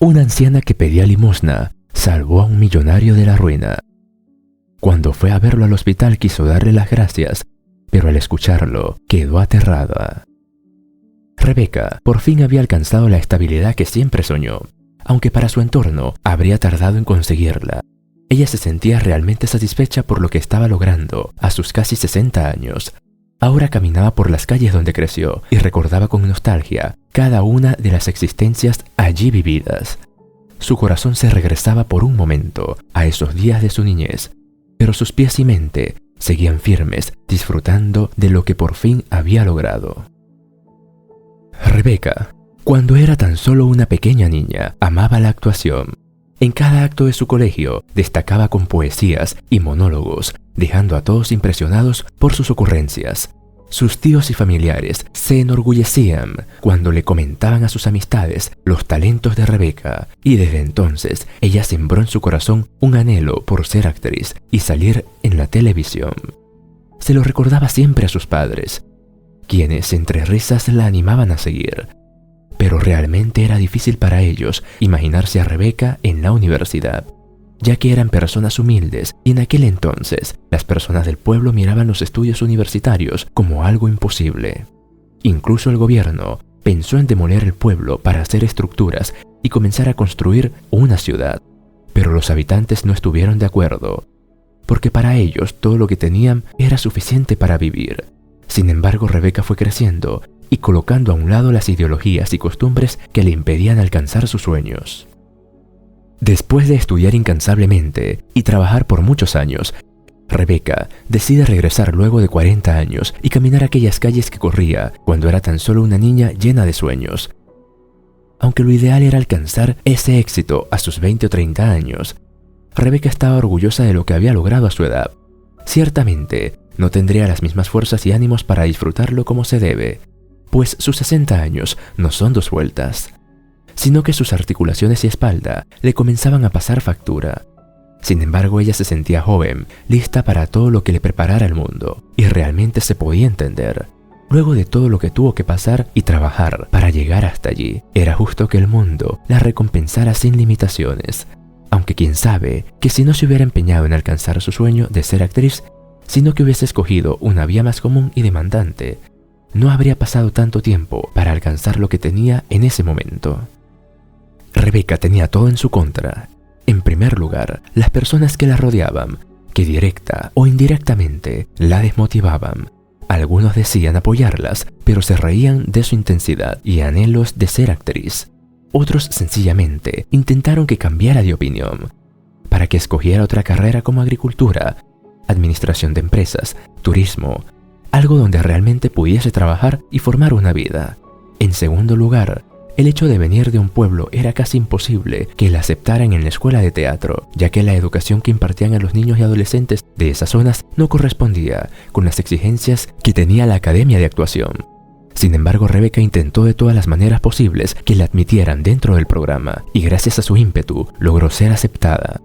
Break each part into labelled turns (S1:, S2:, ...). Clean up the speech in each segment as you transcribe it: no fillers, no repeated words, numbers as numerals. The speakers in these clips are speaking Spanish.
S1: Una anciana que pedía limosna salvó a un millonario de la ruina. Cuando fue a verlo al hospital quiso darle las gracias, pero al escucharlo quedó aterrada. Rebecca por fin había alcanzado la estabilidad que siempre soñó, aunque para su entorno habría tardado en conseguirla. Ella se sentía realmente satisfecha por lo que estaba logrando a sus casi 60 años. Ahora caminaba por las calles donde creció y recordaba con nostalgia cada una de las existencias allí vividas. Su corazón se regresaba por un momento a esos días de su niñez, pero sus pies y mente seguían firmes, disfrutando de lo que por fin había logrado. Rebecca, cuando era tan solo una pequeña niña, amaba la actuación. En cada acto de su colegio destacaba con poesías y monólogos, dejando a todos impresionados por sus ocurrencias. Sus tíos y familiares se enorgullecían cuando le comentaban a sus amistades los talentos de Rebecca, y desde entonces ella sembró en su corazón un anhelo por ser actriz y salir en la televisión. Se lo recordaba siempre a sus padres, quienes entre risas la animaban a seguir. Pero realmente era difícil para ellos imaginarse a Rebecca en la universidad, ya que eran personas humildes y en aquel entonces las personas del pueblo miraban los estudios universitarios como algo imposible. Incluso el gobierno pensó en demoler el pueblo para hacer estructuras y comenzar a construir una ciudad, pero los habitantes no estuvieron de acuerdo, porque para ellos todo lo que tenían era suficiente para vivir. Sin embargo, Rebecca fue creciendo y colocando a un lado las ideologías y costumbres que le impedían alcanzar sus sueños. Después de estudiar incansablemente y trabajar por muchos años, Rebecca decide regresar luego de 40 años y caminar aquellas calles que corría cuando era tan solo una niña llena de sueños. Aunque lo ideal era alcanzar ese éxito a sus 20 o 30 años, Rebecca estaba orgullosa de lo que había logrado a su edad. Ciertamente, no tendría las mismas fuerzas y ánimos para disfrutarlo como se debe, pues sus 60 años no son dos vueltas, sino que sus articulaciones y espalda le comenzaban a pasar factura. Sin embargo, ella se sentía joven, lista para todo lo que le preparara el mundo, y realmente se podía entender. Luego de todo lo que tuvo que pasar y trabajar para llegar hasta allí, era justo que el mundo la recompensara sin limitaciones. Aunque quién sabe que si no se hubiera empeñado en alcanzar su sueño de ser actriz, sino que hubiese escogido una vía más común y demandante, no habría pasado tanto tiempo para alcanzar lo que tenía en ese momento. Rebecca tenía todo en su contra. En primer lugar, las personas que la rodeaban, que directa o indirectamente la desmotivaban. Algunos decían apoyarlas, pero se reían de su intensidad y anhelos de ser actriz. Otros sencillamente intentaron que cambiara de opinión, para que escogiera otra carrera como agricultura, administración de empresas, turismo, algo donde realmente pudiese trabajar y formar una vida. En segundo lugar, el hecho de venir de un pueblo era casi imposible que la aceptaran en la escuela de teatro, ya que la educación que impartían a los niños y adolescentes de esas zonas no correspondía con las exigencias que tenía la academia de actuación. Sin embargo, Rebecca intentó de todas las maneras posibles que la admitieran dentro del programa, y gracias a su ímpetu logró ser aceptada.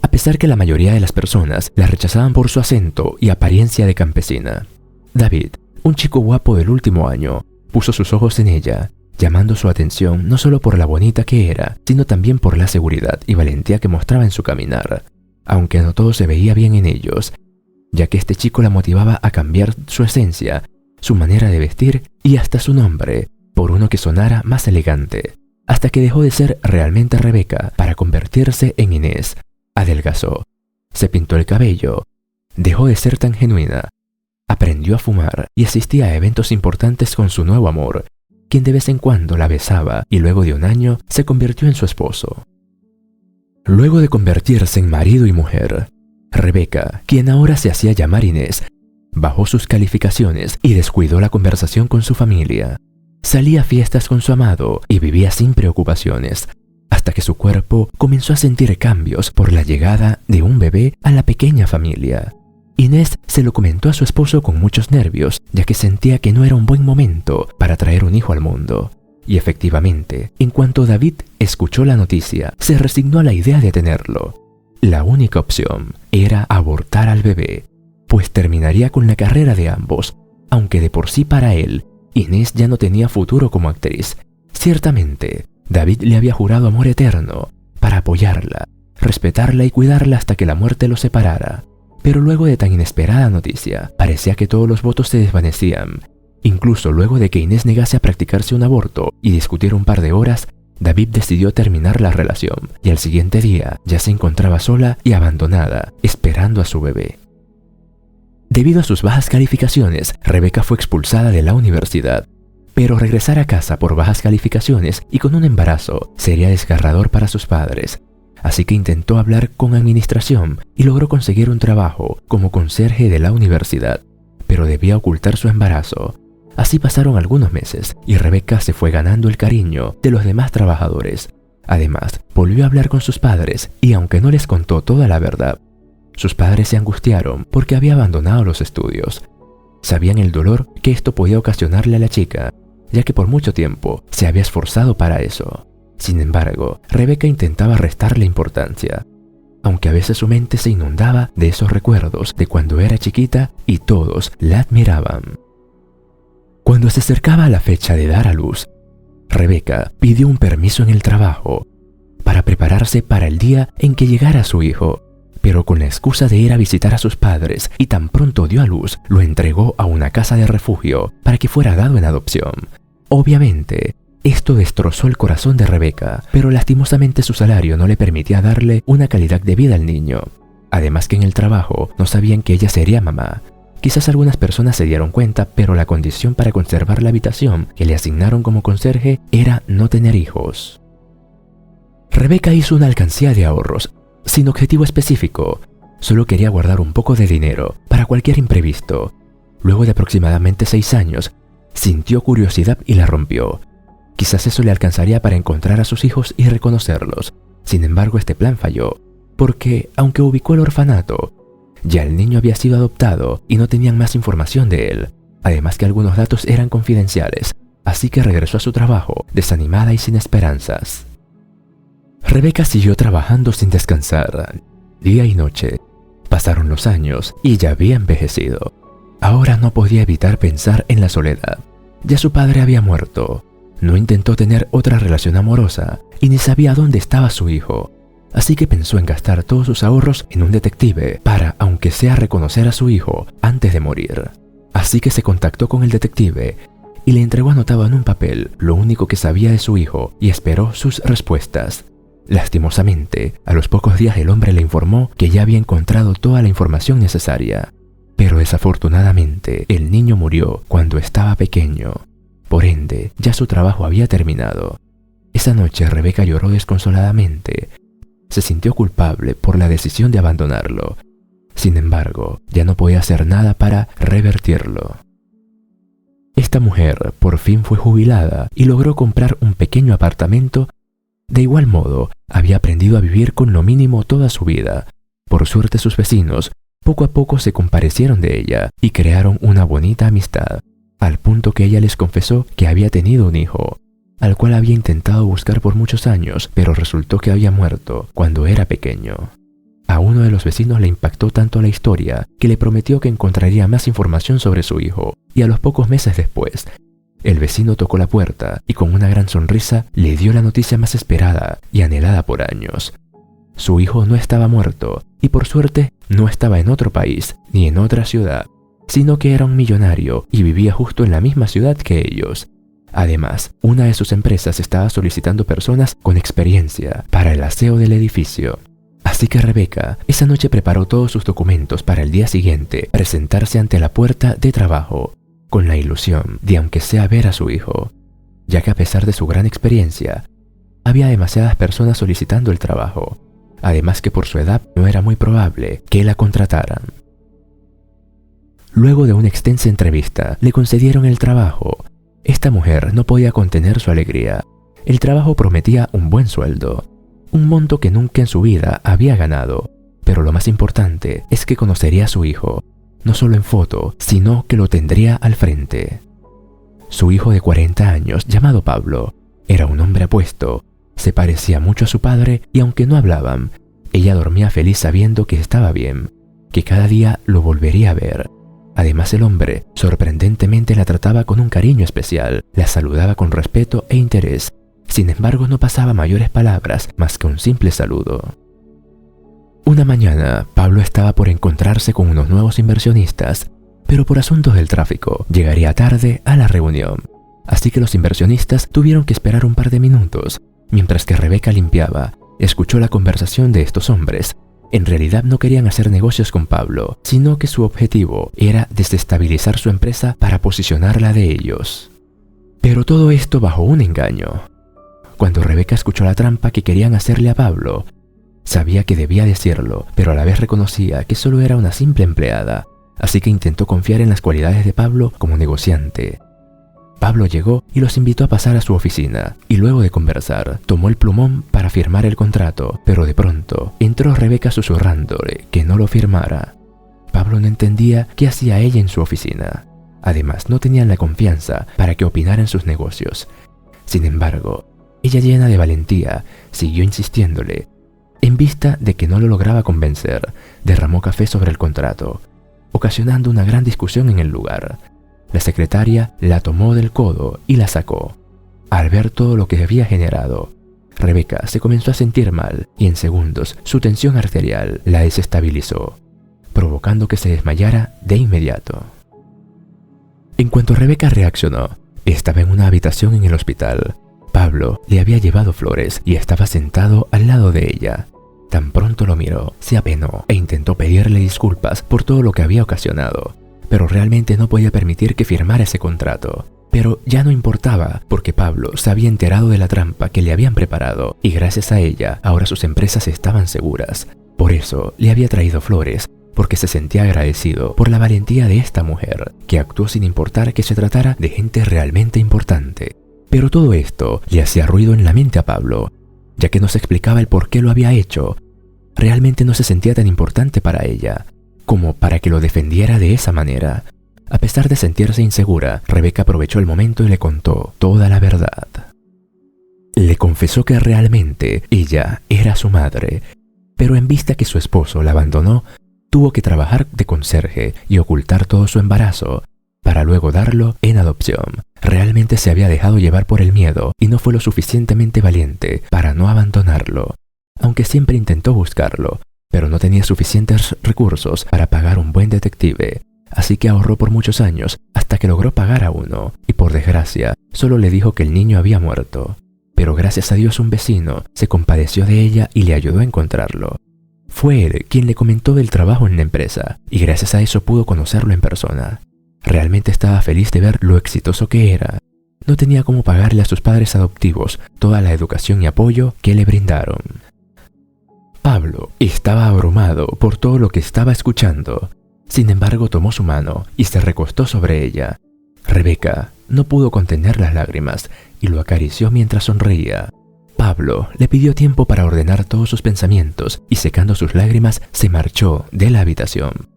S1: A pesar que la mayoría de las personas la rechazaban por su acento y apariencia de campesina, David, un chico guapo del último año, puso sus ojos en ella, llamando su atención no solo por la bonita que era, sino también por la seguridad y valentía que mostraba en su caminar, aunque no todo se veía bien en ellos, ya que este chico la motivaba a cambiar su esencia, su manera de vestir y hasta su nombre, por uno que sonara más elegante, hasta que dejó de ser realmente Rebecca para convertirse en Inés. Adelgazó, se pintó el cabello, dejó de ser tan genuina, aprendió a fumar y asistía a eventos importantes con su nuevo amor, quien de vez en cuando la besaba y luego de un año se convirtió en su esposo. Luego de convertirse en marido y mujer, Rebecca, quien ahora se hacía llamar Inés, bajó sus calificaciones y descuidó la conversación con su familia. Salía a fiestas con su amado y vivía sin preocupaciones, hasta que su cuerpo comenzó a sentir cambios por la llegada de un bebé a la pequeña familia. Inés se lo comentó a su esposo con muchos nervios, ya que sentía que no era un buen momento para traer un hijo al mundo. Y efectivamente, en cuanto David escuchó la noticia, se resignó a la idea de tenerlo. La única opción era abortar al bebé, pues terminaría con la carrera de ambos, aunque de por sí para él, Inés ya no tenía futuro como actriz. Ciertamente, David le había jurado amor eterno para apoyarla, respetarla y cuidarla hasta que la muerte los separara. Pero luego de tan inesperada noticia, parecía que todos los votos se desvanecían. Incluso luego de que Inés negase a practicarse un aborto y discutir un par de horas, David decidió terminar la relación y al siguiente día ya se encontraba sola y abandonada, esperando a su bebé. Debido a sus bajas calificaciones, Rebeca fue expulsada de la universidad. Pero regresar a casa por bajas calificaciones y con un embarazo sería desgarrador para sus padres. Así que intentó hablar con administración y logró conseguir un trabajo como conserje de la universidad, pero debía ocultar su embarazo. Así pasaron algunos meses y Rebeca se fue ganando el cariño de los demás trabajadores. Además, volvió a hablar con sus padres y aunque no les contó toda la verdad, sus padres se angustiaron porque había abandonado los estudios. Sabían el dolor que esto podía ocasionarle a la chica, ya que por mucho tiempo se había esforzado para eso. Sin embargo, Rebeca intentaba restarle importancia, aunque a veces su mente se inundaba de esos recuerdos de cuando era chiquita y todos la admiraban. Cuando se acercaba a la fecha de dar a luz, Rebeca pidió un permiso en el trabajo para prepararse para el día en que llegara su hijo, pero con la excusa de ir a visitar a sus padres y tan pronto dio a luz, lo entregó a una casa de refugio para que fuera dado en adopción. Obviamente, esto destrozó el corazón de Rebeca, pero lastimosamente su salario no le permitía darle una calidad de vida al niño. Además que en el trabajo no sabían que ella sería mamá. Quizás algunas personas se dieron cuenta, pero la condición para conservar la habitación que le asignaron como conserje era no tener hijos. Rebeca hizo una alcancía de ahorros, sin objetivo específico. Solo quería guardar un poco de dinero para cualquier imprevisto. Luego de aproximadamente 6 años, sintió curiosidad y la rompió. Quizás eso le alcanzaría para encontrar a sus hijos y reconocerlos. Sin embargo, este plan falló, porque aunque ubicó el orfanato, ya el niño había sido adoptado y no tenían más información de él. Además que algunos datos eran confidenciales, así que regresó a su trabajo, desanimada y sin esperanzas. Rebeca siguió trabajando sin descansar, día y noche. Pasaron los años y ya había envejecido. Ahora no podía evitar pensar en la soledad. Ya su padre había muerto. No intentó tener otra relación amorosa y ni sabía dónde estaba su hijo. Así que pensó en gastar todos sus ahorros en un detective para, aunque sea, reconocer a su hijo antes de morir. Así que se contactó con el detective y le entregó anotado en un papel lo único que sabía de su hijo y esperó sus respuestas. Lastimosamente, a los pocos días el hombre le informó que ya había encontrado toda la información necesaria. Pero desafortunadamente, el niño murió cuando estaba pequeño. Por ende, ya su trabajo había terminado. Esa noche Rebeca lloró desconsoladamente. Se sintió culpable por la decisión de abandonarlo. Sin embargo, ya no podía hacer nada para revertirlo. Esta mujer por fin fue jubilada y logró comprar un pequeño apartamento. De igual modo, había aprendido a vivir con lo mínimo toda su vida. Por suerte sus vecinos poco a poco se compadecieron de ella y crearon una bonita amistad, al punto que ella les confesó que había tenido un hijo, al cual había intentado buscar por muchos años, pero resultó que había muerto cuando era pequeño. A uno de los vecinos le impactó tanto la historia que le prometió que encontraría más información sobre su hijo, y a los pocos meses después, el vecino tocó la puerta y con una gran sonrisa le dio la noticia más esperada y anhelada por años. Su hijo no estaba muerto y por suerte no estaba en otro país ni en otra ciudad, sino que era un millonario y vivía justo en la misma ciudad que ellos. Además, una de sus empresas estaba solicitando personas con experiencia para el aseo del edificio. Así que Rebeca esa noche preparó todos sus documentos para el día siguiente presentarse ante la puerta de trabajo, con la ilusión de aunque sea ver a su hijo, ya que a pesar de su gran experiencia, había demasiadas personas solicitando el trabajo, además que por su edad no era muy probable que la contrataran. Luego de una extensa entrevista, le concedieron el trabajo. Esta mujer no podía contener su alegría. El trabajo prometía un buen sueldo, un monto que nunca en su vida había ganado, pero lo más importante es que conocería a su hijo, no solo en foto, sino que lo tendría al frente. Su hijo de 40 años, llamado Pablo, era un hombre apuesto, se parecía mucho a su padre y aunque no hablaban, ella dormía feliz sabiendo que estaba bien, que cada día lo volvería a ver. Además el hombre, sorprendentemente, la trataba con un cariño especial, la saludaba con respeto e interés, Sin embargo, no pasaba mayores palabras más que un simple saludo. Una mañana, Pablo estaba por encontrarse con unos nuevos inversionistas, pero por asuntos del tráfico llegaría tarde a la reunión. Así que los inversionistas tuvieron que esperar un par de minutos. Mientras que Rebeca limpiaba, escuchó la conversación de estos hombres. En realidad no querían hacer negocios con Pablo, sino que su objetivo era desestabilizar su empresa para posicionarla de ellos. Pero todo esto bajo un engaño. Cuando Rebeca escuchó la trampa que querían hacerle a Pablo, sabía que debía decirlo, pero a la vez reconocía que solo era una simple empleada, así que intentó confiar en las cualidades de Pablo como negociante. Pablo llegó y los invitó a pasar a su oficina, y luego de conversar, tomó el plumón para firmar el contrato, pero de pronto entró Rebeca susurrándole que no lo firmara. Pablo no entendía qué hacía ella en su oficina. Además, no tenían la confianza para que opinara en sus negocios. Sin embargo, ella, llena de valentía, siguió insistiéndole. En vista de que no lo lograba convencer, derramó café sobre el contrato, ocasionando una gran discusión en el lugar. La secretaria la tomó del codo y la sacó. Al ver todo lo que había generado, Rebeca se comenzó a sentir mal y en segundos su tensión arterial la desestabilizó, provocando que se desmayara de inmediato. En cuanto Rebeca reaccionó, estaba en una habitación en el hospital. Pablo le había llevado flores y estaba sentado al lado de ella. Tan pronto lo miró, se apenó e intentó pedirle disculpas por todo lo que había ocasionado. Pero realmente no podía permitir que firmara ese contrato. Pero ya no importaba, porque Pablo se había enterado de la trampa que le habían preparado, y gracias a ella, ahora sus empresas estaban seguras. Por eso le había traído flores, porque se sentía agradecido por la valentía de esta mujer, que actuó sin importar que se tratara de gente realmente importante. Pero todo esto le hacía ruido en la mente a Pablo, ya que no se explicaba el por qué lo había hecho. Realmente no se sentía tan importante para ella como para que lo defendiera de esa manera. A pesar de sentirse insegura, Rebeca aprovechó el momento y le contó toda la verdad. Le confesó que realmente ella era su madre, pero en vista que su esposo la abandonó, tuvo que trabajar de conserje y ocultar todo su embarazo, para luego darlo en adopción. Realmente se había dejado llevar por el miedo y no fue lo suficientemente valiente para no abandonarlo, aunque siempre intentó buscarlo. Pero no tenía suficientes recursos para pagar un buen detective, así que ahorró por muchos años hasta que logró pagar a uno, y por desgracia, solo le dijo que el niño había muerto. Pero gracias a Dios un vecino se compadeció de ella y le ayudó a encontrarlo. Fue él quien le comentó del trabajo en la empresa, y gracias a eso pudo conocerlo en persona. Realmente estaba feliz de ver lo exitoso que era. No tenía cómo pagarle a sus padres adoptivos toda la educación y apoyo que le brindaron. Pablo estaba abrumado por todo lo que estaba escuchando. Sin embargo, tomó su mano y se recostó sobre ella. Rebeca no pudo contener las lágrimas y lo acarició mientras sonreía. Pablo le pidió tiempo para ordenar todos sus pensamientos y, secando sus lágrimas, se marchó de la habitación.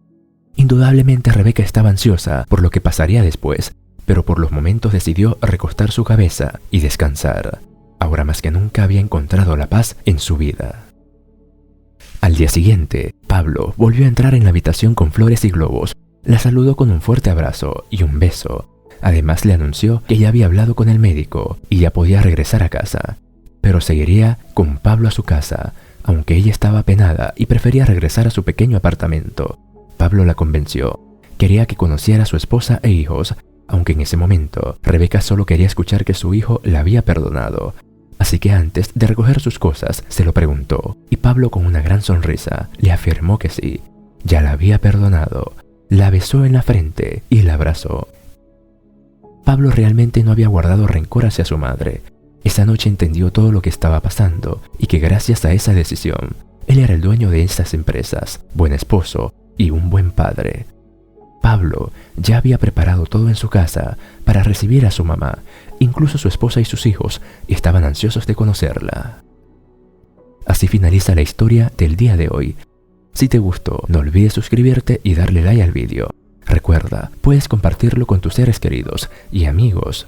S1: Indudablemente Rebeca estaba ansiosa por lo que pasaría después, pero por los momentos decidió recostar su cabeza y descansar. Ahora más que nunca había encontrado la paz en su vida. Al día siguiente, Pablo volvió a entrar en la habitación con flores y globos. La saludó con un fuerte abrazo y un beso. Además le anunció que ya había hablado con el médico y ya podía regresar a casa. Pero seguiría con Pablo a su casa, aunque ella estaba apenada y prefería regresar a su pequeño apartamento. Pablo la convenció. Quería que conociera a su esposa e hijos, aunque en ese momento Rebeca solo quería escuchar que su hijo la había perdonado. Así que antes de recoger sus cosas, se lo preguntó, y Pablo con una gran sonrisa le afirmó que sí, ya la había perdonado. La besó en la frente y la abrazó. Pablo realmente no había guardado rencor hacia su madre. Esa noche entendió todo lo que estaba pasando y que gracias a esa decisión, él era el dueño de esas empresas, buen esposo y un buen padre. Pablo ya había preparado todo en su casa para recibir a su mamá. Incluso su esposa y sus hijos estaban ansiosos de conocerla. Así finaliza la historia del día de hoy. Si te gustó, no olvides suscribirte y darle like al vídeo. Recuerda, puedes compartirlo con tus seres queridos y amigos.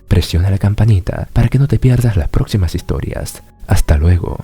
S1: Presiona la campanita para que no te pierdas las próximas historias. Hasta luego.